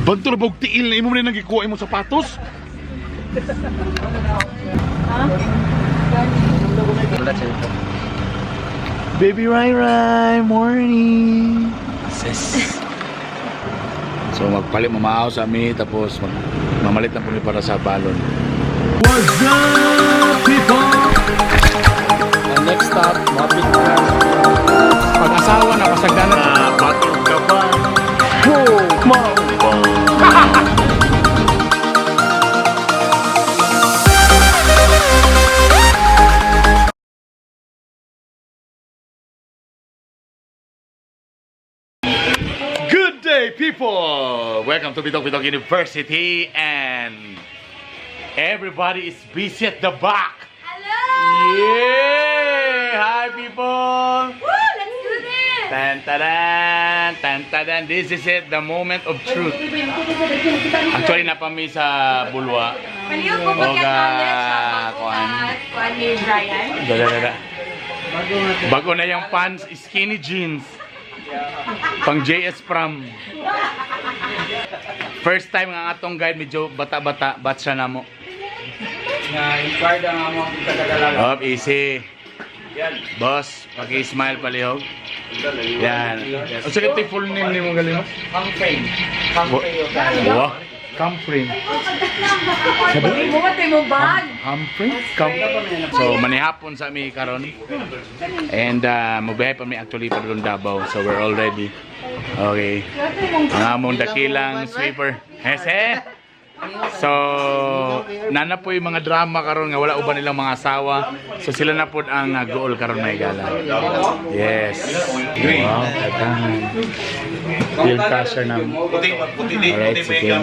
Banto na bog tiil na imo rin nang gikuha imong sapatos. Baby Rai Rai, morning. Sis. So magpalit mamaaw sa amin tapos mamalit na po para sa balon. What's up, people? And next stop, mabit na. Pag-asawa na pasagdanan na batong ka ba? Wow, maumpang. Good day, people! Welcome to Bitok Bitok University, and everybody is busy at the back. Hello! Yeah! Hi, people! Woo! Let's do this! Tan tadan, tan tadan. This is it, the moment of truth. Actually, napami sa bulwa. Palihog ko pag kuan. kuan ni Brian. Dada. Bago na yung pants, skinny jeans. Pang JS Pram. First time nga atong guide, medyo bata-bata, batch na mo. Na-inspired ang among taga-dalaga. Up, easy. Boss, paki-smile palihog. Yan. Ang sakit yung full name ni mo galing? Kamframe. Kamframe o tayo. Wow. Kamframe. Sabi mo ba tayo mo bag? Kamframe? So, manihapon sa amin karon. And mabihay pa mi actually pa doon Davao. So, we're all ready. Okay. Ang among dakilang sweeper. Hese! So, nana po yung mga drama karon nga wala uban nilang mga asawa. So, sila na po ang goal karon may gala. Yes. Wow, katahan. Feel pressure na. Alright, sige.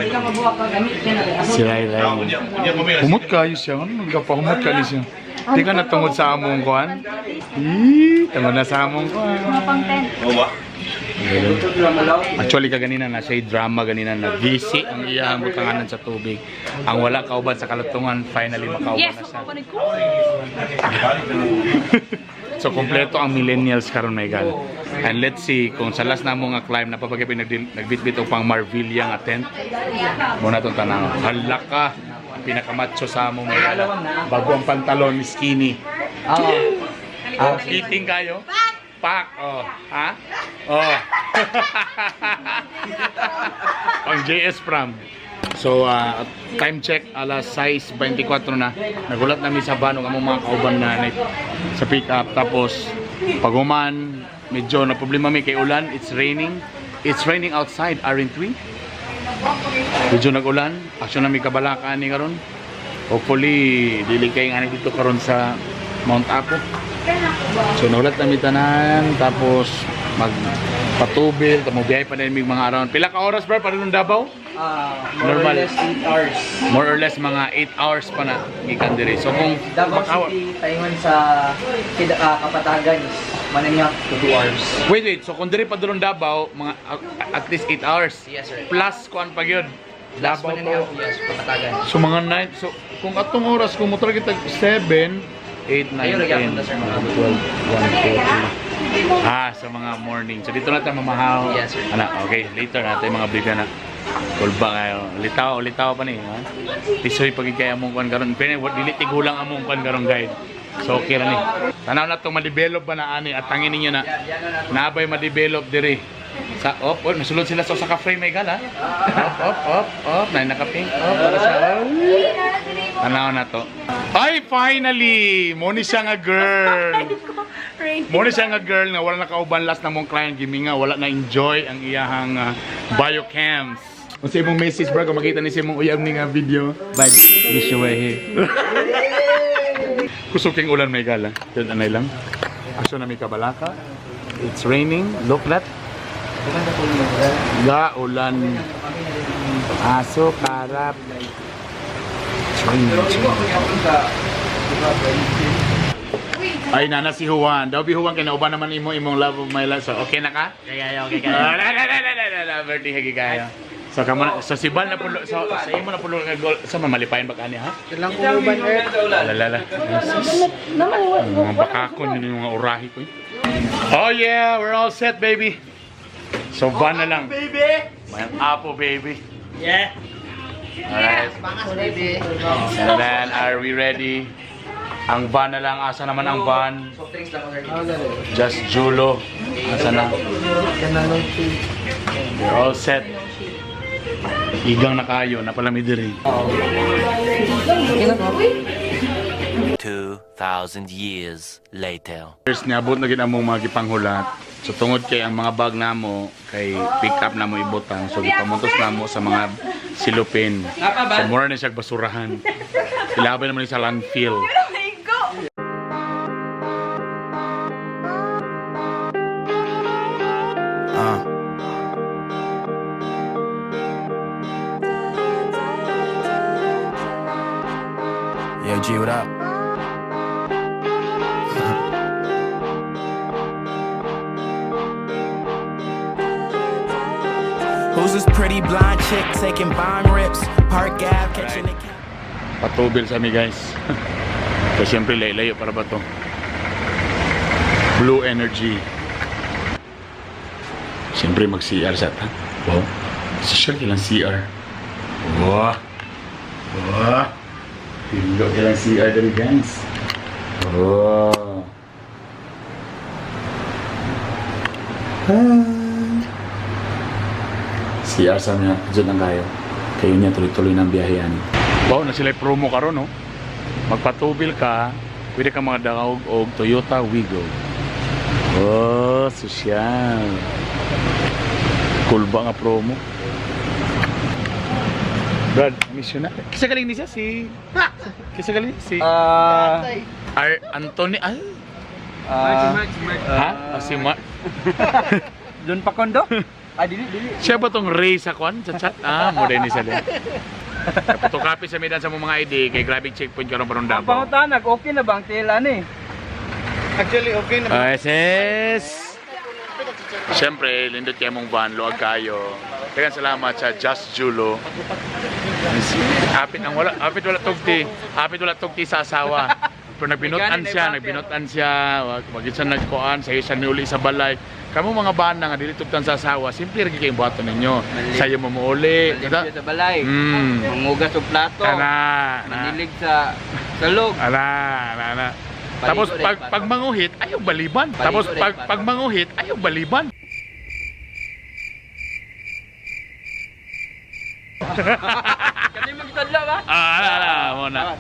Si Rai Rai. Humot kayo siya. Ano nagkapahumot ka niya siya? Di ka natungod sa among kuhan? Tungod na sa among kuhan. Mga pang 10. Actually kaganina na siya drama ganina na busy ang iyang butanganan sa tubig. Ang wala kauban sa kalutungan finally makauban Yes! na siya. Ko. So kompleto ang millennials karon may gal. And let's see kung sa last na mo nga climb na papagay nagbitbit og pang Marvilla nga tent. Mo na tong tanaw. Hala ka ang pinakamacho sa among may gal. Bago ang pantalon skinny. Eating kayo? Pak! Oh, ha? Oh. Ang JS Pram. So, time check, alas 6:24 na. Nagulat namin sa banong among mga kauban na sa pick up. Tapos, paguman, medyo na problema mi kay ulan. It's raining. It's raining outside, aren't we? Medyo nag-ulan. Aksyon namin kabalakaan ni karon. Hopefully, dili kay nga dito karon sa Mount Apo. So nagulat namin tanan, tapos magpatubil, biyahe pa din mga around. Pila ka oras bro para nung Davao? More or less 8 hours. More or less mga 8 hours pa na gikan diri. So kung Davao City, taingon sa Kapatagan is mananiyak to 2 hours. wait, so kung diri pa doon Davao, mga at least 8 hours. Yes, sir. Plus kuan pa gyud. Davao Mananiyak, to. yes, Kapatagan. So mga 9, so kung atong oras kung motor kita 7, 8, 9, Ayun, 10, nagyapon na, sir, mga 12, 1, 2, 3. Sa mga morning. So dito natin mamahaw. Yes, sir. Okay, later natin mga biga na. Kulba kayo. Litaw pa ni. Ha? Tisoy pagigay among kuan karon. Pero dilitig hulang among kuan karon guide. So okay ra ni. Tanaw na to ma-develop ba na ani at tangin ninyo na nabay ma-develop diri. Sa nasulod sila sa ka-frame may gala. Op, na naka-pink. Para sa tanaw na to. Ay, finally! Moni siya nga girl. Moni siya nga girl nga wala nakauban last na mong client giminga, wala na enjoy ang iyahang biocams. Kung sa imong message bro, kung makita ni sa imong uyab ni nga video, bad, wish you were here. Kusuking ulan may gala. Yan anay lang. Aso na may kabalaka. It's raining. Look that. Ulan. Aso, karap. Ay, nana si Juan. Daw bi Juan kay nauban naman imong love of my life. So, okay na ka? Okay. Birthday hagi kayo. So kamo sa Sibal na pulo sa imo na pulo ka goal sa mamalipayon ba kani ha? Ilang uban eh. Lalala. Mga bakakon yun yung mga urahi ko. Oh yeah, we're all set baby. So van na lang. Baby! May apo baby. Yeah. Alright. And then, are we ready? Ang van na lang. Asa naman ang van? Soft drinks lang order. Just Julo. Asa na? We're all set. Igang na kayo. Napalami diri. 2,000 years later. First, niabot na gid among mga gipanghulat. So tungod kay ang mga bag namo kay pick up namo ibutang. So gipamuntos namo sa mga silupin. So mura na siya basurahan. Ilabay naman ni sa landfill. Yo, G, what up? Who's this pretty blonde chick taking bomb rips? Park Ave, catching the Patubil sa amin guys. Kasi siyempre layo para ba to? Blue Energy. Siyempre mag-CR sa ta. Wow. Social kilang CR. Wow. Wow. Tinggo kilang CR dari guys. Wow. CR sa amin. Diyan lang kayo. Kayo niya tuloy-tuloy ng biyahean. Wow, na sila promo karon no. Magpatubil ka, pwede ka mga daog og Toyota Wigo. Oh, sosyal. Cool ba nga promo? Brad, mission na. Kisa galing ni siya si... Kisa galing si... Anthony... Ay? Ha? Si Mark? Doon pa kondo? Dili. Siya ba tong Ray sa kwan? Sa chat? Modern ni Salih. Photocopy sa midan sa mga ID kay grabe checkpoint karon parang Davao. Pangutanag, okay na ba ang tela ni? Actually, okay na. Yes. Siyempre, lindot kayo mong van, luwag kayo. Kaya salamat sa Just Julo. Apit wala tugti sa asawa. Pero nagbinutan siya, wag siya nagkuan, sa isa niuli sa balay. Kamu mga bana nga dili tugtan sa asawa, simple ra kay buhaton ninyo. Sayo mo muuli, Sa balay. Mangugas og plato. Manilig sa salog. Ana. Tapos pag manguhit, ayaw baliban. Tapos pag manguhit, ayaw baliban. Kani magtadla ba? Muna.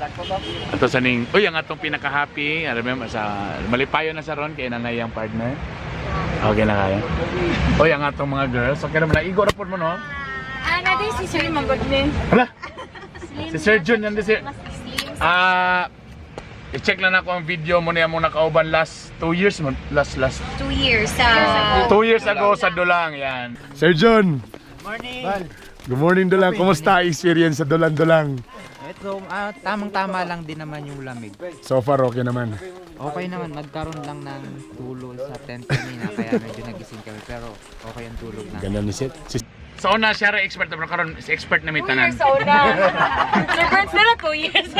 Ato sa ning, ang atong pinaka-happy, alam mo sa malipayo na sa ron kay nanay ang partner. Okay na kaya. Ang atong mga girls, okay naman na igo ra pod mo no. Natin si Sir Magod ni. Hala. Si Sir Jun yan si i-check lang ako ang video mo niya mo nakauban last 2 years mo. Last 2 years. 2 years ago sa Dulang yan. Sir John. Morning. Good morning Dulang. Kumusta experience sa Dulang? Ito, tamang-tama lang din naman yung lamig. So far okay naman. Okay naman, nagkaroon lang ng tulog sa tent kanina, kaya medyo nagising kami. Pero okay ang tulog na. Ganda ni Seth. Sa una siya ra expert pero karon si expert na may 2 tanan. years old na. Sir Burns na 2 years.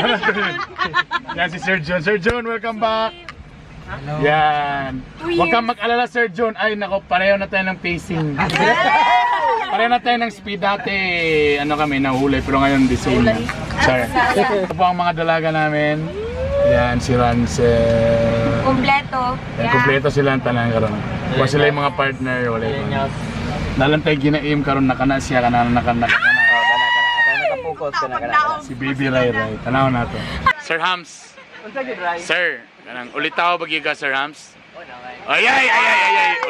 Yan si Sir John. Sir John, welcome back. Hello. Yan. 2 Huwag kang years. mag-alala Sir John. Ay nako, pareho na tayo ng pacing. Pareho na tayo ng speed dati. Ano kami, nahuli pero ngayon the same na. Sorry. Ito po ang mga dalaga namin. Yan, si Rancel. Kompleto. Yan, kumpleto sila ang tanan karon. Kung sila yung mga partner, wala yung nalantay ginaim karon nakana siya kana. Nakapukot ka na. Si Baby Ray Ray. Tanaw na to. Sir Hams. Unsa gid Ray? Sir, kanang ulitaw bagi ka Sir Hams? Ay.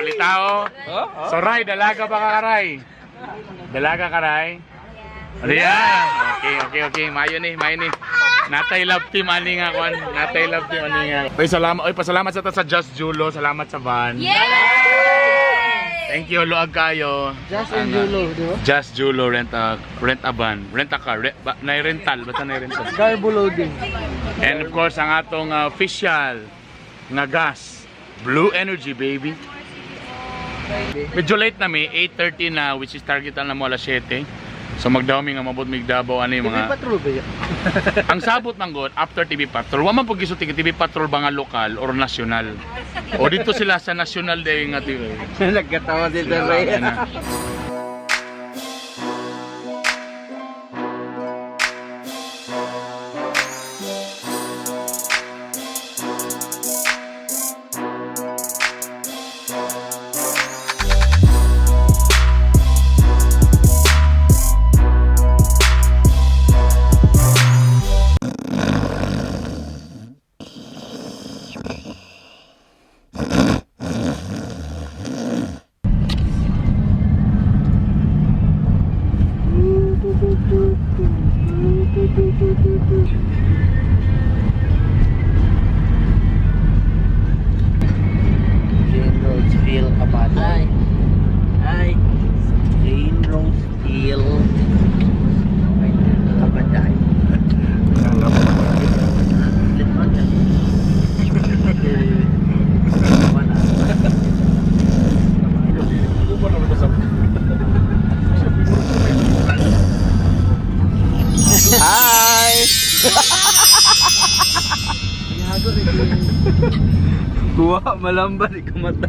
Ulitaw. So Ray, dalaga ba ka Ray? Dalaga ka Ray? Ayan. Okay. Mayo ni. Natay love team ani nga kwan. Natay love team ani nga. Pasalamat sa ta sa Just Julo. Salamat sa van. Thank you, luag kayo. Just and Julo, di ba? Just Julo rent a van, rent a car, rental, basta rental. Carbo loading. And of course, ang atong official nga gas, Blue Energy, baby. Medyo late na mi, 8:30 na, which is targetan na mo alas 7. So magdawmi nga mabot mig Davao ano yung mga patrol ba yan? ang sabot man god after TV Patrol. Wa man pug gisulti TV Patrol ba nga lokal or national. O dito sila sa national day nga TV. Nagkatawa din na Ray. Green Roseville, Kabatay. Ay, Green Roseville, Kabatay. Hi! Kuha, malamba, di kumata.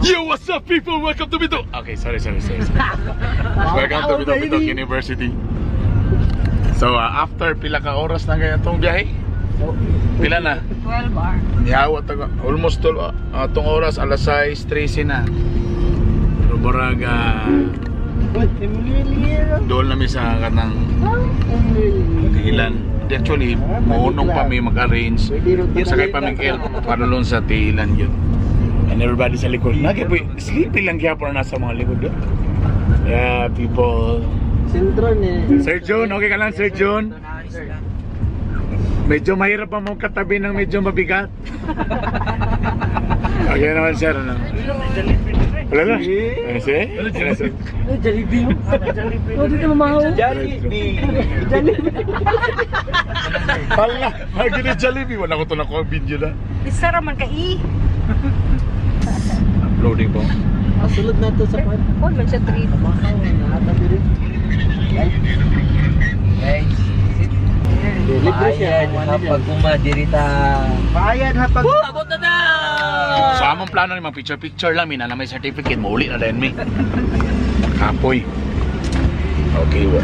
Yo, what's up people? Welcome to Bitok. Okay, sorry. Welcome to Bitok University. So, after pila ka oras na ganyan tong biyahe? Pila na? 12 hours. Nihawa taga almost tong oras alas 6:13 na. Pero baraga doon namin sa kanang Tiilan. Actually, maunong pa may mag-arrange. Sakay pa may panulon sa Tiilan yun. And everybody sa likod. Sleepy lang kaya po na nasa mga likod doon. Yeah, people. Sir John, okay ka lang Sir John? Medyo mahirap pa mong katabi ng medyo mabigat. Okay naman sir, ano? Wala na? Jollibee. Oh, dito mamahaw. Jollibee. Hala, lagi na Jollibee. Wala ko ito na video na. Isa raman ka Uploading po. Sulod na ito sa pan. Huwag man siya treat. Guys, libre siya. Pag kumadirita. Bayad ha pag... Abot na na! So among plano ni mga picture lang mina na may certificate mo uli na din mi. Kapoy. Okay wa.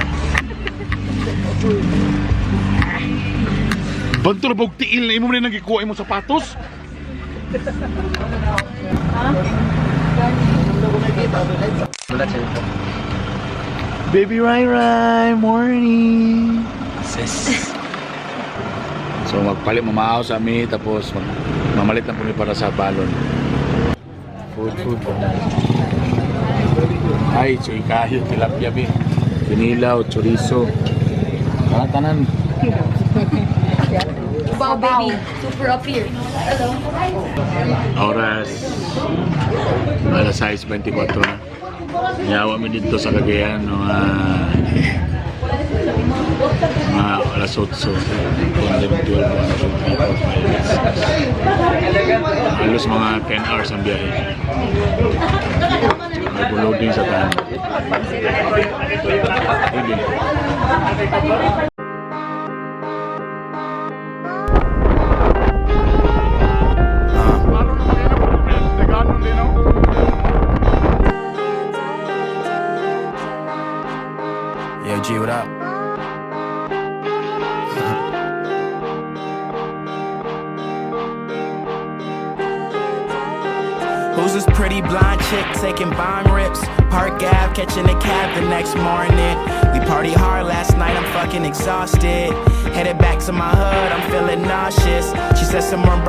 Bantul bog tiil na imo man nang gikuha imo sapatos. Baby Rai, morning. Sis. So magpalit mamaaw sa amin tapos mamalit na po para sa balon. Food. Ay, chuy kayo, tilapia bi. Pinilaw, chorizo. Tanan. Wow, baby. Super up here. Oras alas 6:24 na. Yawa mi dito sa Cagayan mga alas 8. Halos mga 10 hours ang biyahe. Nag-loading sa tahan. Yo, G, what up? Who's this pretty blonde chick taking bomb rips? Park Ave, catching a cab the next morning. We party hard last night, I'm fucking exhausted. Headed back to my hood, I'm feeling nauseous. She said some more